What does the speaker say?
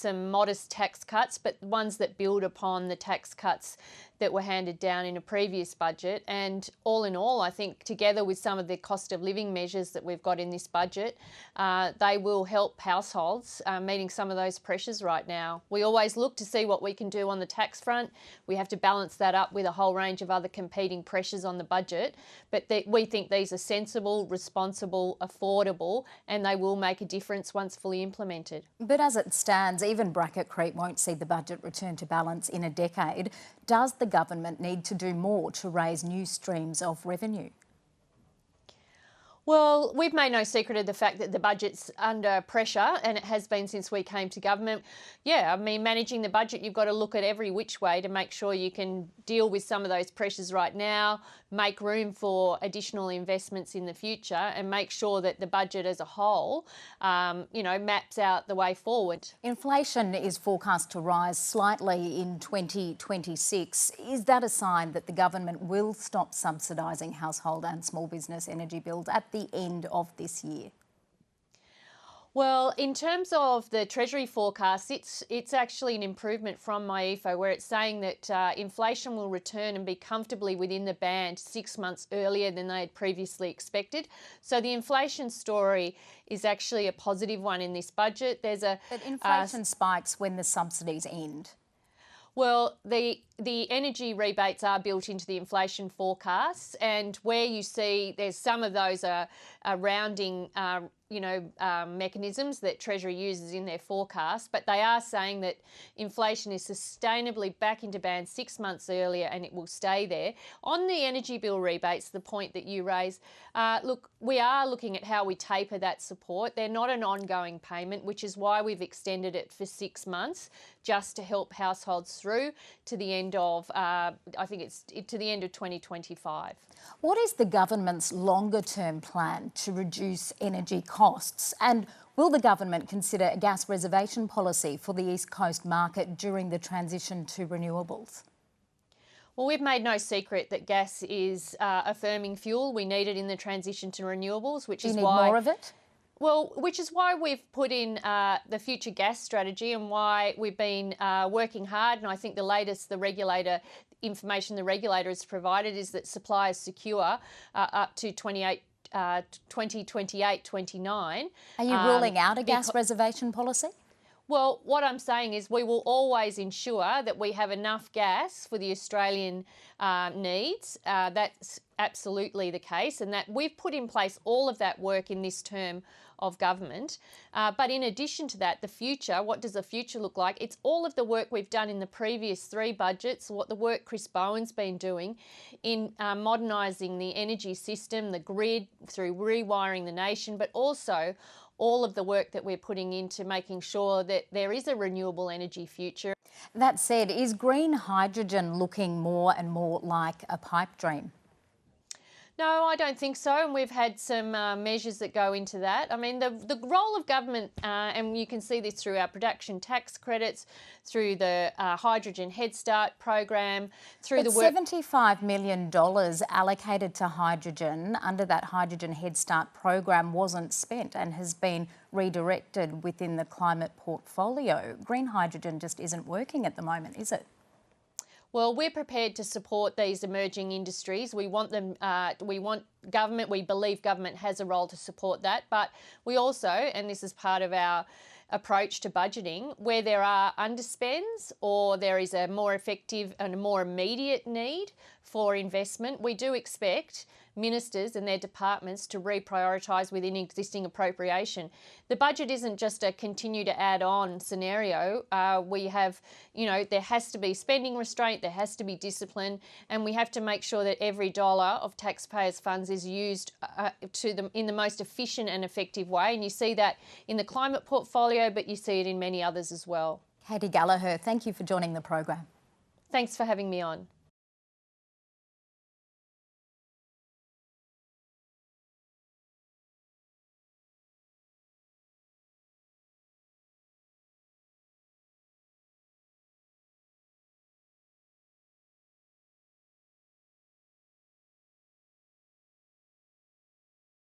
some modest tax cuts, but ones that build upon the tax cuts that were handed down in a previous budget. And all in all, I think together with some of the cost of living measures that we've got in this budget, they will help households meeting some of those pressures right now. We always look to see what we can do on the tax front. We have to balance that up with a whole range of other competing pressures on the budget. But we think these are sensible, responsible, affordable, and they will make a difference once fully implemented. But as it stands, even bracket creep won't see the budget return to balance in a decade. Does the government need to do more to raise new streams of revenue? Well, we've made no secret of the fact that the budget's under pressure, and it has been since we came to government. Yeah, I mean, managing the budget, you've got to look at every which way to make sure you can deal with some of those pressures right now, make room for additional investments in the future, and make sure that the budget as a whole, maps out the way forward. Inflation is forecast to rise slightly in 2026. Is that a sign that the government will stop subsidising household and small business energy bills at the end of this year? Well, in terms of the Treasury forecast, it's actually an improvement from MyEFO, where it's saying that inflation will return and be comfortably within the band 6 months earlier than they had previously expected. So the inflation story is actually a positive one in this budget. But inflation spikes when the subsidies end. Well, the energy rebates are built into the inflation forecasts, and where you see there's some of those are rounding mechanisms that Treasury uses in their forecast, but they are saying that inflation is sustainably back into band 6 months earlier and it will stay there. On the energy bill rebates, the point that you raise, look, we are looking at how we taper that support. They're not an ongoing payment, which is why we've extended it for 6 months, just to help households through to the end of, to the end of 2025. What is the government's longer-term plan to reduce energy costs? And will the government consider a gas reservation policy for the East Coast market during the transition to renewables? Well, we've made no secret that gas is a firming fuel. We need it in the transition to renewables, which is why... Do you need more of it? Well, which is why we've put in the future gas strategy and why we've been working hard. And I think the information the regulator has provided is that supply is secure up to 2028-29. Are you ruling out a gas reservation policy? Well, what I'm saying is we will always ensure that we have enough gas for the Australian needs. That's absolutely the case, and that we've put in place all of that work in this term of government. But in addition to that, the future, what does the future look like? It's all of the work we've done in the previous 3 budgets, what the work Chris Bowen's been doing in modernising the energy system, the grid, through rewiring the nation, but also all of the work that we're putting into making sure that there is a renewable energy future. That said, is green hydrogen looking more and more like a pipe dream? No, I don't think so, and we've had some measures that go into that. I mean, the role of government, and you can see this through our production tax credits, through the Hydrogen Head Start program, through but the work... $75 million allocated to hydrogen under that Hydrogen Head Start program wasn't spent and has been redirected within the climate portfolio. Green hydrogen just isn't working at the moment, is it? Well, we're prepared to support these emerging industries. We want them, we want government, we believe government has a role to support that, but we also, and this is part of our approach to budgeting, where there are underspends or there is a more effective and a more immediate need for investment, we do expect ministers and their departments to reprioritise within existing appropriation. The budget isn't just a continue to add on scenario. We have, there has to be spending restraint, there has to be discipline, and we have to make sure that every dollar of taxpayers' funds is used in the most efficient and effective way. And you see that in the climate portfolio, but you see it in many others as well. Katy Gallagher, thank you for joining the program. Thanks for having me on.